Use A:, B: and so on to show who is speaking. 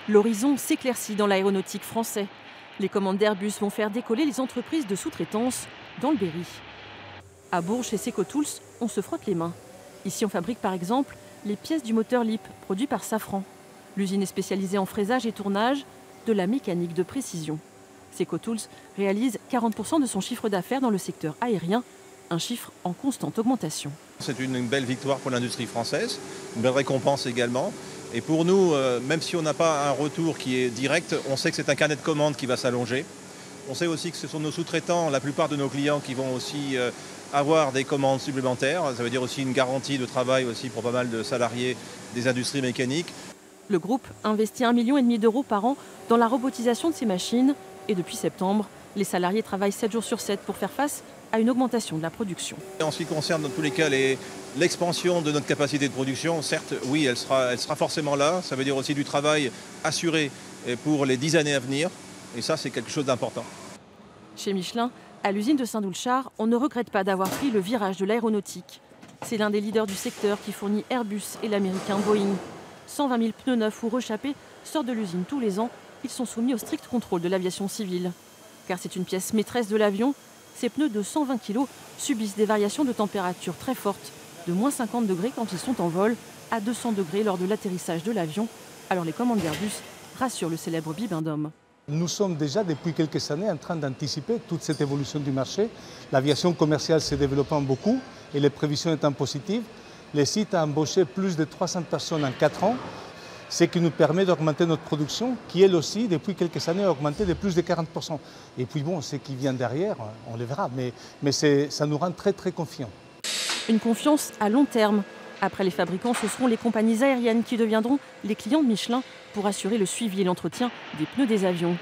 A: L'horizon s'éclaircit dans l'aéronautique français. Les commandes d'Airbus vont faire décoller les entreprises de sous-traitance dans le Berry. À Bourges, chez Secotools, on se frotte les mains. Ici, on fabrique par exemple les pièces du moteur LEAP, produit par Safran. L'usine est spécialisée en fraisage et tournage de la mécanique de précision. Secotools réalise 40% de son chiffre d'affaires dans le secteur aérien, un chiffre en constante augmentation.
B: C'est une belle victoire pour l'industrie française, une belle récompense également. Et pour nous, même si on n'a pas un retour qui est direct, on sait que c'est un carnet de commandes qui va s'allonger. On sait aussi que ce sont nos sous-traitants, la plupart de nos clients, qui vont aussi avoir des commandes supplémentaires. Ça veut dire aussi une garantie de travail aussi pour pas mal de salariés des industries mécaniques.
A: Le groupe investit 1,5 million d'euros par an dans la robotisation de ses machines. Et depuis septembre, les salariés travaillent 7 jours sur 7 pour faire face à une augmentation de la production.
B: En ce qui concerne dans tous les cas l'expansion de notre capacité de production, certes, oui, elle sera forcément là. Ça veut dire aussi du travail assuré pour les 10 années à venir. Et ça, c'est quelque chose d'important.
A: Chez Michelin, à l'usine de Saint-Doulchard, on ne regrette pas d'avoir pris le virage de l'aéronautique. C'est l'un des leaders du secteur qui fournit Airbus et l'américain Boeing. 120 000 pneus neufs ou rechappés sortent de l'usine tous les ans. Ils sont soumis au strict contrôle de l'aviation civile. Car c'est une pièce maîtresse de l'avion. Ces pneus de 120 kg subissent des variations de température très fortes, de moins 50 degrés quand ils sont en vol, à 200 degrés lors de l'atterrissage de l'avion. Alors les commandes d'Airbus rassurent le célèbre Bibendum.
C: Nous sommes déjà depuis quelques années en train d'anticiper toute cette évolution du marché. L'aviation commerciale s'est développant beaucoup et les prévisions étant positives. Le site a embauché plus de 300 personnes en 4 ans, ce qui nous permet d'augmenter notre production, qui elle aussi, depuis quelques années, a augmenté de plus de 40%. Et puis bon, ce qui vient derrière, on le verra, mais ça nous rend très très confiants.
A: Une confiance à long terme. Après les fabricants, ce seront les compagnies aériennes qui deviendront les clients de Michelin pour assurer le suivi et l'entretien des pneus des avions.